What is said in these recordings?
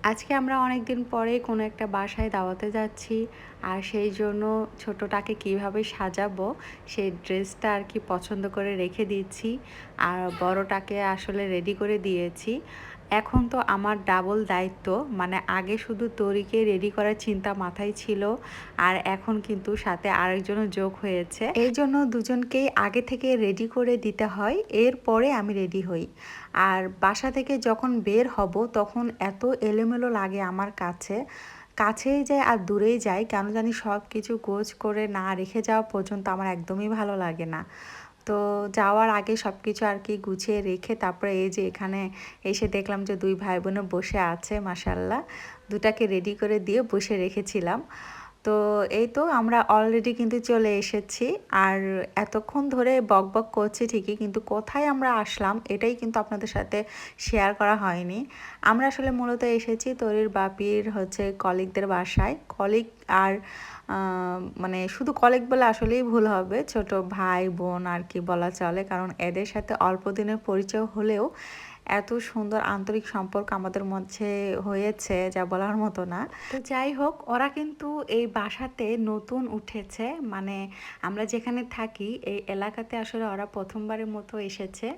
আজকে আমরা অনেক দিন পরে কোনো একটা বাসায় দাওয়াতে যাচ্ছি। আর সেই জন্য ছোটটাকে কিভাবে সাজাবো সেই ড্রেসটা আর কি পছন্দ করে রেখে দিচ্ছি। আর বড়টাকে আসলে রেডি করে দিয়েছি। এখন তো আমার ডাবল দায়িত্ব। মানে আগে শুধু তরিকে রেডি করার চিন্তা মাথায় ছিল। আর এখন কিন্তু সাথে আরেকজনও যোগ হয়েছে। এই জন্য দুজনকেই আগে থেকে রেডি করে দিতে হয়। এরপরে আমি রেডি হই। আর বাসা থেকে যখন বের হব তখন এত এলোমেলো লাগে আমার কাছে। কাছেই যায় আর দূরেই যায়, কেন জানি সব কিছু গোছ করে না রেখে যাওয়া পর্যন্ত আমার একদমই ভালো লাগে না। তো যাওয়ার আগে সব কিছু আর কি গুছিয়ে রেখে তারপরে এই যে এখানে এসে দেখলাম যে দুই ভাই বোনে বসে আছে, মাশাল্লাহ। দুটাকে রেডি করে দিয়ে বসে রেখেছিলাম। তো এই তো আমরা অলরেডি কিন্তু চলে এসেছি। আর এতক্ষণ ধরে বকবক করছি ঠিকই, কিন্তু কোথায় আমরা আসলাম এটাই কিন্তু আপনাদের সাথে শেয়ার করা হয়নি। আমরা আসলে মূলত এসেছি তরির বাপির হচ্ছে কলিগদের বাসায়। কলিগ আর মানে শুধু কলিগ বলে আসলেই ভুল হবে, ছোট ভাই বোন আর কি বলা চলে, কারণ এদের সাথে অল্প দিনের পরিচয় হলেও এত সুন্দর আন্তরিক সম্পর্ক আমাদের মধ্যে হয়েছে যা বলার মতো না। তো যাই হোক, ওরা কিন্তু এই বাসাতে নতুন উঠেছে। মানে আমরা যেখানে থাকি এই এলাকাতে আসলে ওরা প্রথমবারের মতো এসেছে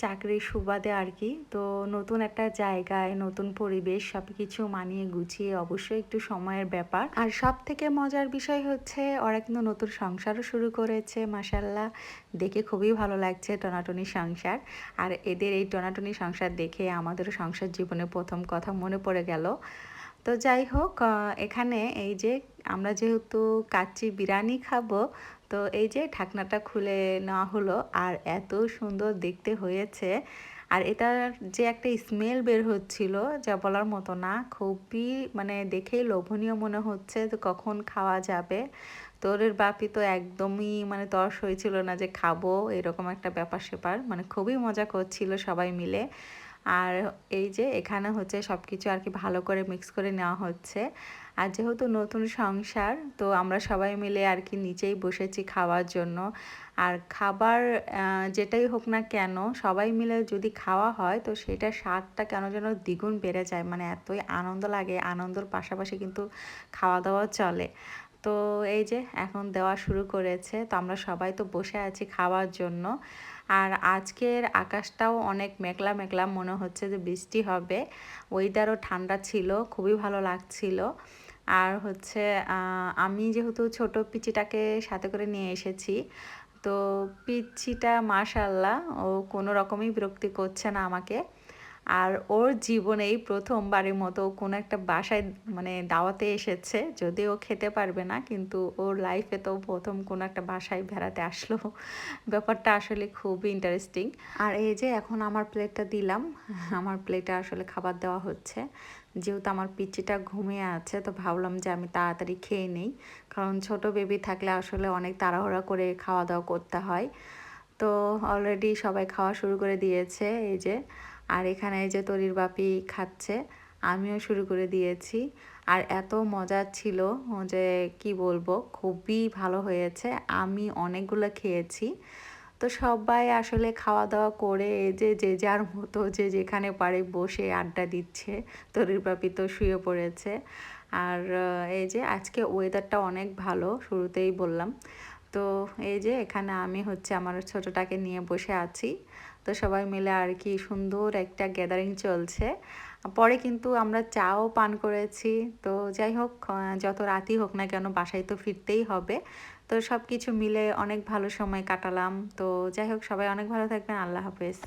চাকরির সুবাদে আর কি। তো নতুন একটা জায়গায় নতুন পরিবেশ, সব কিছু মানিয়ে গুছিয়ে অবশ্যই একটু সময়ের ব্যাপার। আর সব থেকে মজার বিষয় হচ্ছে ওরা কিন্তু নতুন সংসারও শুরু করেছে, মাসাল্লাহ। দেখে খুবই ভালো লাগছে, টনাটনি সংসার। আর এদের এই টনাটনি সংসার দেখে আমাদেরও সংসার জীবনে প্রথম কথা মনে পড়ে গেল। তো যাই হোক, এখানে এই যে আমরা যেহেতু কাচ্চি বিরিয়ানি খাবো, তো এই যে ঢাকনাটা খুলে নেওয়া হলো। আর এত সুন্দর দেখতে হয়েছে। আর এটার যে একটা স্মেল বের হচ্ছিল যা বলার মতো না, খুবই মানে দেখেই লোভনীয় মনে হচ্ছে যে কখন খাওয়া যাবে। তোরের বাপি তো একদমই মানে তর হয়েছিল না যে খাবো, এরকম একটা ব্যাপার স্যাপার, মানে খুবই মজা করছিল সবাই মিলে। আর এই যে এখানে হচ্ছে সব কিছু আর কি ভালো করে মিক্স করে নেওয়া হচ্ছে। আর যেহেতু নতুন সংসার, তো আমরা সবাই মিলে আর কি নিচেই বসেছি খাওয়ার জন্য। আর খাবার যেটাই হোক না কেন সবাই মিলে যদি খাওয়া হয় তো সেটার স্বাদটা কেন যেন দ্বিগুণ বেড়ে যায়। মানে এতই আনন্দ লাগে, আনন্দর পাশাপাশি কিন্তু খাওয়া দাওয়া চলে। তো এই যে এখন দেওয়া শুরু করেছে, তো আমরা সবাই তো বসে আছি খাওয়ার জন্য। আর আজকের আকাশটাও অনেক মেঘলা মেঘলা, মনে হচ্ছে যে বৃষ্টি হবে। ওয়েদারও ঠান্ডা ছিল, খুবই ভালো লাগছিল। আর হচ্ছে আমি যেহেতু ছোট পিচিটাকে সাথে করে নিয়ে এসেছি, তো পিচ্চিটা মাশাল্লাহ ও কোনো রকমই বিরক্তি করছে না আমাকে। আর ওর জীবনেই প্রথমবারের মতো কোনো একটা বাসায় মানে দাওয়াতে এসেছে, যদিও খেতে পারবে না, কিন্তু ওর লাইফে তো প্রথম কোনো একটা বাসায় বেড়াতে আসলো। ব্যাপারটা আসলে খুবই ইন্টারেস্টিং। আর এই যে এখন আমার প্লেটটা দিলাম, আমার প্লেটে আসলে খাবার দেওয়া হচ্ছে। যেহেতু আমার পিচ্চিটা ঘুমিয়ে আছে, তো ভাবলাম যে আমি তাড়াতাড়ি খেয়ে নেই, কারণ ছোট বেবি থাকলে আসলে অনেক তাড়াহুড়া করে খাওয়া দাওয়া করতে হয়। তো অলরেডি সবাই খাওয়া শুরু করে দিয়েছে এই যে। আর এখানে এই যে তরির বাপি খাচ্ছে, আমিও শুরু করে দিয়েছি। আর এত মজা ছিল যে কি বলবো, খুবই ভালো হয়েছে। আমি অনেকগুলো খেয়েছি। তো সবাই আসলে খাওয়া দাওয়া করে এই যে যে যার মতো যে যেখানে পারে বসে আড্ডা দিচ্ছে। তরির বাপি তো শুয়ে পড়েছে। আর এই যে আজকে ওয়েদারটা অনেক ভালো, শুরুতেই বললাম। তো এই যে এখানে আমি হচ্ছে আমার ছোটটাকে নিয়ে বসে আছি। তো সবাই মিলে আর কি সুন্দর একটা গ্যাদারিং চলছে। পরে কিন্তু আমরা চাও পান করেছি। তো যাই হোক, যত রাতই হোক না কেন বাসায় তো ফিরতেই হবে। তো সব কিছু মিলে অনেক ভালো সময় কাটালাম। তো যাই হোক, সবাই অনেক ভালো থাকবেন। আল্লাহ হাফেজ।